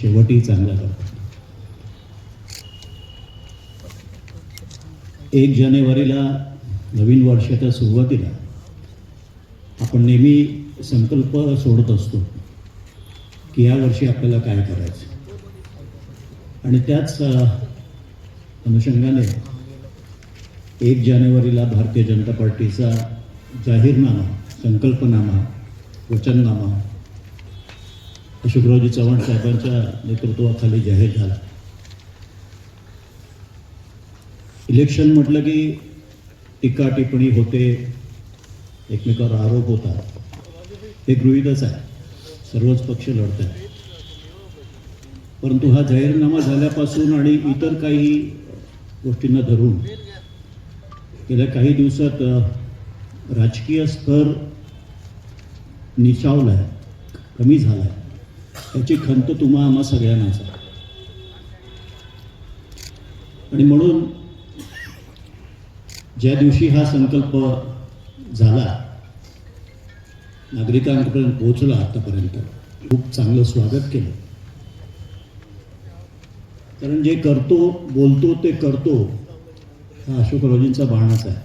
शेवटही चांगला करतात. 1 जानेवारीला नवीन वर्षाच्या सुरुवातीला आपण नेहमी संकल्प सोडत असतो की या वर्षी आपल्याला काय करायचं, आणि त्याच अनुषंगाने 1 जानेवारीला भारतीय जनता पार्टीचा जाहीरनामा, संकल्पनामा, वचननामा अशोकरावजी चव्हाण साहेबांच्या नेतृत्वाखाली जाहीर झाला. इलेक्शन म्हटलं की टीका टिप्पणी होते, एकमेकावर आरोप होतात, हे गृहीतच आहे, सर्वच पक्ष लढत आहेत. परंतु हा जाहीरनामा झाल्यापासून आणि इतर काही गोष्टींना धरून गेल्या काही दिवसात राजकीय स्तर निचावला आहे, कमी झाला आहे. याची खंत तुम्हा आम्हा सगळ्यांनाच आहे. आणि म्हणून ज्या दिवशी हा संकल्प झाला, नागरिकांपर्यंत पोहोचला, आतापर्यंत खूप चांगलं स्वागत केलं. कारण जे करतो, बोलतो ते करतो, हा अशोकरावजींचा बाणाच आहे.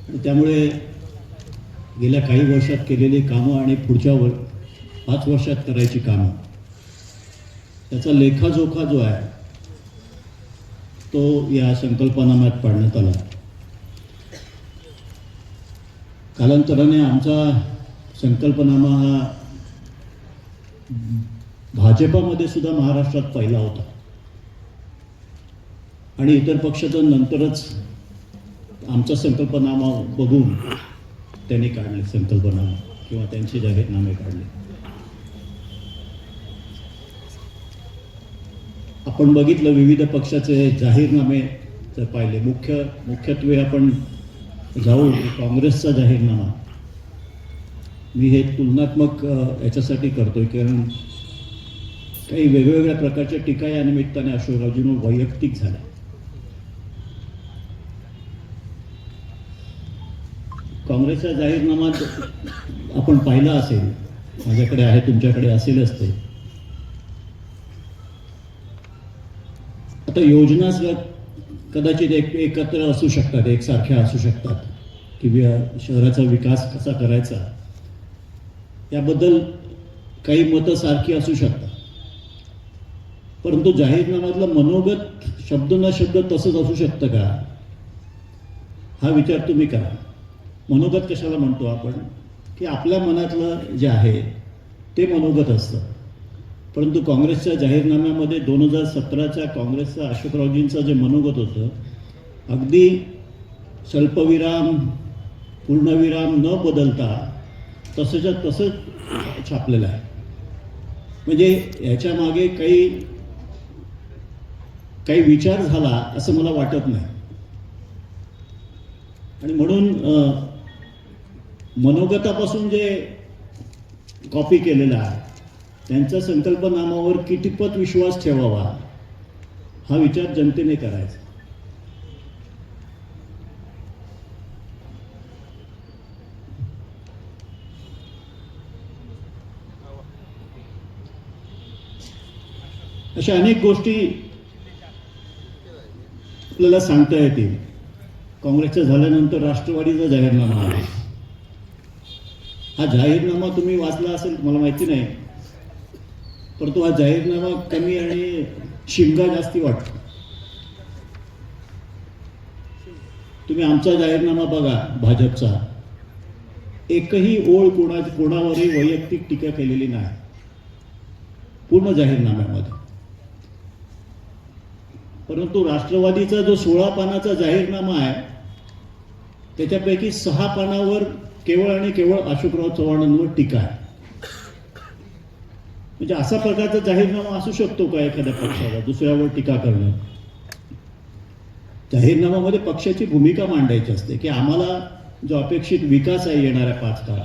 आणि त्यामुळे गेल्या काही वर्षात केलेली कामं आणि पुढच्या 5 वर्षात करायची कामं, त्याचा लेखाजोखा जो आहे तो या संकल्पनाम्यात पाडण्यात आला. कालांतराने आमचा संकल्पनामा हा भाजपामध्ये सुद्धा महाराष्ट्रात पहिला होता, आणि इतर पक्षाचं नंतरच आमचा संकल्पनामा बघून त्यांनी काढले संकल्पनामा किंवा त्यांचे जाहीरनामे काढले. आपण बघितलं विविध पक्षाचे जाहीरनामे जर पाहिले, मुख्यत्वे आपण जाऊ काँग्रेसचा जाहीरनामा. मी हे तुलनात्मक याच्यासाठी करतोय कारण काही वेगवेगळ्या प्रकारच्या टीका या निमित्ताने अशोकरावजींवर वैयक्तिक झाल्या. काँग्रेसचा जाहीरनामा आपण पाहिला असेल, माझ्याकडे आहे, तुमच्याकडे असेलच ते. आता योजना कदाचित एकत्र असू शकतात, एकसारख्या असू शकतात, की शहराचा विकास कसा करायचा याबद्दल काही मतं सारखी असू शकतात. परंतु जाहीरनाम्यातलं मनोगत शब्द न शब्द तसंच असू शकतं का, हा विचार तुम्ही करा. मनोगत कशाला म्हणतो आपण, की आपल्या मनातलं जे आहे ते मनोगत असतं. परंतु काँग्रेसच्या जाहीरनाम्यामध्ये 2017च्या काँग्रेसचा अशोकरावजींचं जे मनोगत होतं, अगदी स्वल्पविराम पूर्णविराम न बदलता तसंच्या तसंच छापलेलं आहे. म्हणजे याच्या मागे काही विचार झाला असं मला वाटत नाही. आणि म्हणून मनोगतापासून जे कॉपी केलेलं आहे त्यांच्या संकल्पनामावर कितीपत विश्वास ठेवावा हा विचार जनतेने करायचा. अशा अनेक गोष्टी आपल्याला सांगता येतील. काँग्रेसचं झाल्यानंतर राष्ट्रवादीचा जाहीरनामा आहे. हा जाहीरनामा तुम्ही वाचला असेल, मला माहिती नाही, परंतु हा जाहीरनामा कमी आणि शिमगा जास्ती वाटतो. तुम्ही आमचा जाहीरनामा बघा, भाजपचा, एकही ओळ कोणावरही वैयक्तिक टीका केलेली नाही पूर्ण जाहीरनाम्यामध्ये. परंतु राष्ट्रवादीचा जो 16 पानाचा जाहीरनामा आहे त्याच्यापैकी 6 पानावर केवळ आणि केवळ अशोकराव चव्हाणांवर टीका आहे. म्हणजे असा प्रकारचा जाहीरनामा असू शकतो का एखाद्या पक्षाला दुसऱ्यावर टीका करणं? जाहीरनाम्यामध्ये पक्षाची भूमिका मांडायची असते की आम्हाला जो अपेक्षित विकास आहे येणाऱ्या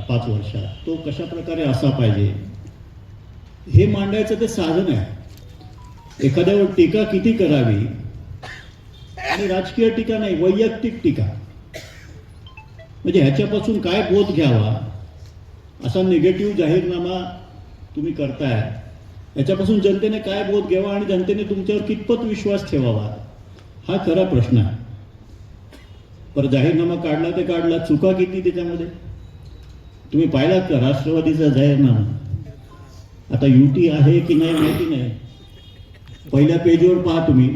5 वर्षात तो कशा प्रकारे असा पाहिजे हे मांडायचं ते साधन आहे. एखाद्यावर टीका किती करावी, आणि राजकीय टीका नाही, वैयक्तिक टीका, म्हणजे ह्याच्यापासून काय बोध घ्यावा असा निगेटिव्ह जाहीरनामा तुम्ही करताय याच्यापासून जनतेने काय बोध घ्यावा आणि जनतेने तुमच्यावर कितपत विश्वास ठेवावा, हा खरा प्रश्न आहे. पर जाहीरनामा काढला ते काढला, चुका किती त्याच्यामध्ये तुम्ही पाहिलात का? राष्ट्रवादीचा जाहीरनामा आता युती आहे की नाही माहिती नाही. पहिल्या पेजवर पहा तुम्ही,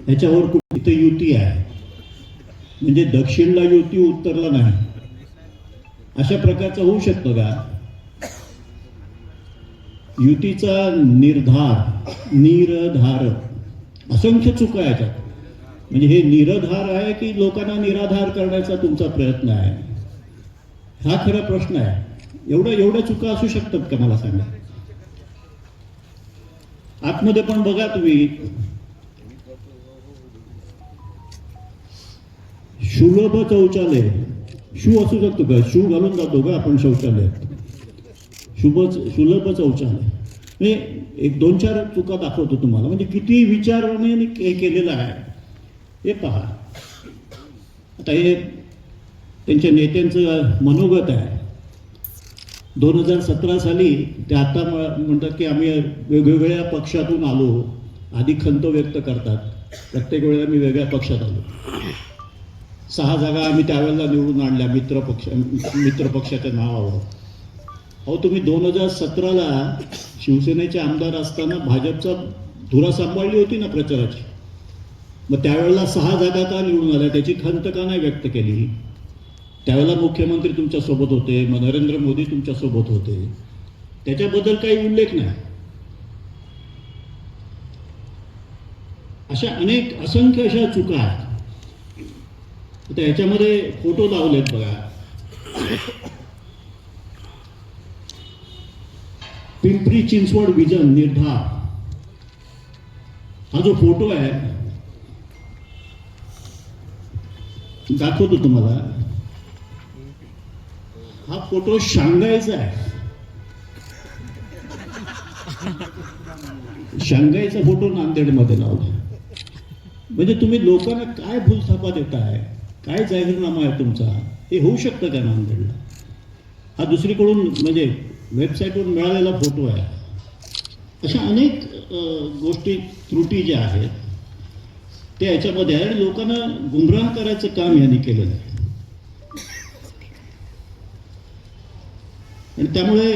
ह्याच्यावर कुठे युती आहे म्हणजे दक्षिणला युती उत्तरला नाही, अशा प्रकारचं होऊ शकतं का? युतीचा निरधार असंख्य चुका याच्यात. म्हणजे हे निराधार आहे की लोकांना निराधार करण्याचा तुमचा प्रयत्न आहे, हा खरा प्रश्न आहे. एवढ्या चुका असू शकतात का मला सांगा? आतमध्ये पण बघा तुम्ही, सुलभ शौचालय, शू असू शकतो का? शू घालून जातो का आपण शौचालयात? सुलभ शौचालय म्हणजे एक 2-4 चुका दाखवतो तुम्हाला, म्हणजे किती विचाराने हे केलेलं आहे हे पहा. आता हे त्यांच्या नेत्यांचं मनोगत आहे. 2017 साली ते आता म्हणतात की आम्ही वेगवेगळ्या पक्षातून आलो, आधी खंत व्यक्त करतात, प्रत्येक वेळेला मी वेगळ्या पक्षात आलो. 6 जागा आम्ही त्यावेळेला निवडून आणल्या मित्र पक्षाच्या नावावर. अहो तुम्ही 2017ला शिवसेनेचे आमदार असताना भाजपचा धुरा सांभाळली होती ना प्रचाराची, मग त्यावेळेला 6 जागा का निवडून आल्या, त्याची खंत का नाही व्यक्त केली? त्यावेळेला मुख्यमंत्री तुमच्या सोबत होते, मग नरेंद्र मोदी तुमच्या सोबत होते, त्याच्याबद्दल काही उल्लेख नाही. अशा असंख्य अशा चुका आहेत. आता याच्यामध्ये फोटो लावलेत बघा. पिंपरी चिंचवड विजन निर्धार, हा जो फोटो आहे दाखवतो तुम्हाला. हा फोटो शांघायचा आहे. शांघायचा फोटो नांदेडमध्ये लावला. म्हणजे तुम्ही लोकांना काय भूलथापा देताय, काय जाहीरनामा आहे तुमचा, हे होऊ शकतं का नांदेडला? हा दुसरीकडून म्हणजे वेबसाईटवर मिळालेला फोटो आहे. अशा अनेक गोष्टी, त्रुटी ज्या आहेत ते याच्यामध्ये आहे आणि लोकांना गुमराह करायचं काम यांनी केलेलं आहे. आणि त्यामुळे